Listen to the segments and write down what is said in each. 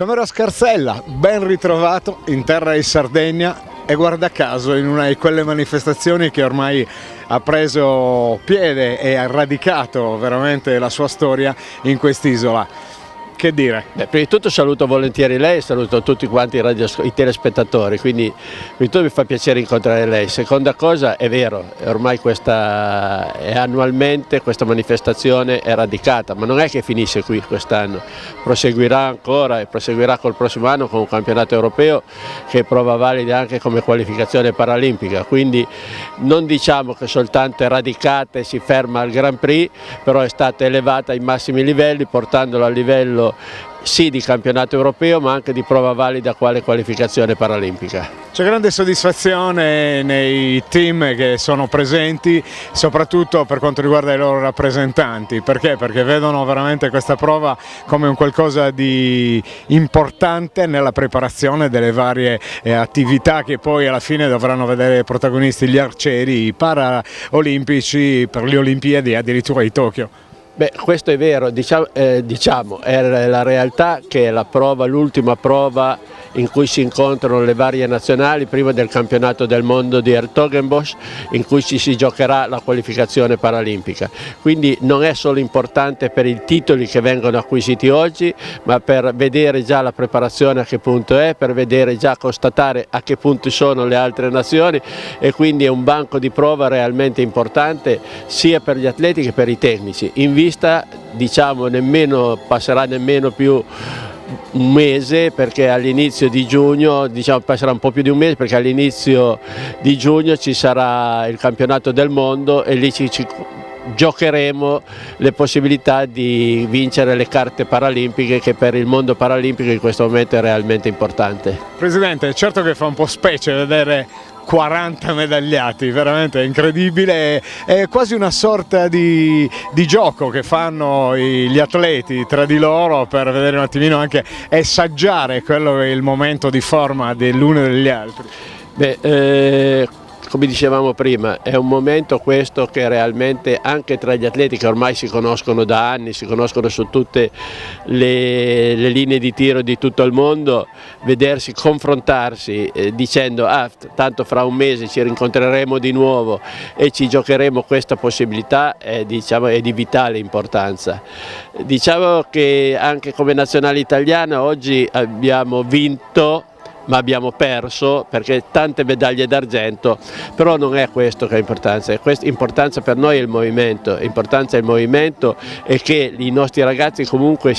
Camero Scarsella, ben ritrovato in terra di Sardegna e guarda caso in una di quelle manifestazioni che ormai ha preso piede e ha radicato veramente la sua storia in quest'isola. Che dire? Prima di tutto saluto volentieri lei e saluto tutti quanti i telespettatori, quindi prima di tutto mi fa piacere incontrare lei. Seconda cosa, è vero, ormai annualmente questa manifestazione è radicata, ma non è che finisce qui quest'anno, proseguirà ancora e proseguirà col prossimo anno con un campionato europeo che è prova valida anche come qualificazione paralimpica, quindi non diciamo che soltanto è radicata e si ferma al Grand Prix, però è stata elevata ai massimi livelli, portandola a livello sì di campionato europeo ma anche di prova valida quale qualificazione paralimpica. C'è grande soddisfazione nei team che sono presenti, soprattutto per quanto riguarda i loro rappresentanti. Perché? Perché vedono veramente questa prova come un qualcosa di importante nella preparazione delle varie attività che poi alla fine dovranno vedere protagonisti gli arcieri, i paraolimpici per le Olimpiadi addirittura di Tokyo. Questo è vero, diciamo è la realtà che è l'ultima prova in cui si incontrano le varie nazionali prima del campionato del mondo di Hertogenbosch, in cui si giocherà la qualificazione paralimpica. Quindi non è solo importante per i titoli che vengono acquisiti oggi, ma per vedere già la preparazione a che punto è, per vedere già constatare a che punto sono le altre nazioni, e quindi è un banco di prova realmente importante sia per gli atleti che per i tecnici. In vista, diciamo, passerà nemmeno più un mese, perché all'inizio di giugno, passerà un po' più di un mese, perché all'inizio di giugno ci sarà il campionato del mondo e lì ci giocheremo le possibilità di vincere le carte paralimpiche, che per il mondo paralimpico in questo momento è realmente importante. Presidente, certo che fa un po' specie vedere 40 medagliati, veramente incredibile, è quasi una sorta di gioco che fanno gli atleti tra di loro per vedere un attimino anche assaggiare quello che è il momento di forma dell'uno e degli altri. Come dicevamo prima, è un momento questo che realmente anche tra gli atleti che ormai si conoscono da anni, si conoscono su tutte le linee di tiro di tutto il mondo, vedersi confrontarsi dicendo tanto fra un mese ci rincontreremo di nuovo e ci giocheremo questa possibilità è di vitale importanza. Diciamo che anche come nazionale italiana oggi abbiamo vinto, ma abbiamo perso, perché tante medaglie d'argento, però non è questo che ha importanza. Importanza per noi è il movimento, importanza è il movimento e che i nostri ragazzi comunque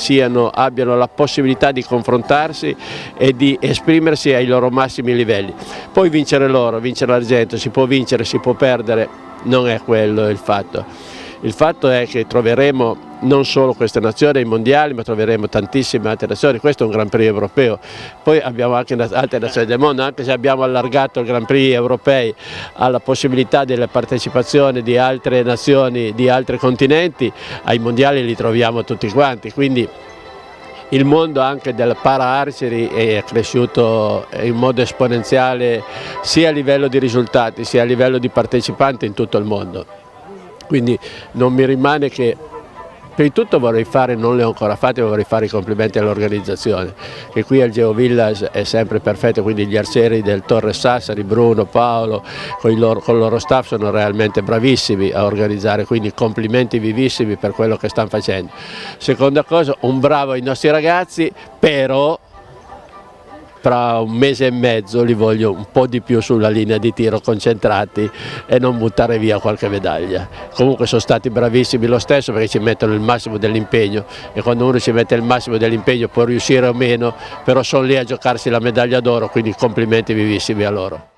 abbiano la possibilità di confrontarsi e di esprimersi ai loro massimi livelli. Poi vincere l'argento, si può vincere, si può perdere, non è quello il fatto. Il fatto è che troveremo non solo queste nazioni ai mondiali, ma troveremo tantissime altre nazioni. Questo è un Grand Prix europeo, poi abbiamo anche altre nazioni del mondo, anche se abbiamo allargato il Grand Prix europei alla possibilità della partecipazione di altre nazioni, di altri continenti, ai mondiali li troviamo tutti quanti, quindi il mondo anche del para-archery è cresciuto in modo esponenziale sia a livello di risultati sia a livello di partecipanti in tutto il mondo. Quindi non mi rimane che, prima di tutto non le ho ancora fatte, ma vorrei fare i complimenti all'organizzazione, che qui al Geo Village è sempre perfetto, quindi gli arcieri del Torre Sassari, Bruno, Paolo, con il loro staff sono realmente bravissimi a organizzare, quindi complimenti vivissimi per quello che stanno facendo. Seconda cosa, un bravo ai nostri ragazzi, però tra un mese e mezzo li voglio un po' di più sulla linea di tiro, concentrati e non buttare via qualche medaglia. Comunque sono stati bravissimi lo stesso, perché ci mettono il massimo dell'impegno e quando uno ci mette il massimo dell'impegno può riuscire o meno, però sono lì a giocarsi la medaglia d'oro, quindi complimenti vivissimi a loro.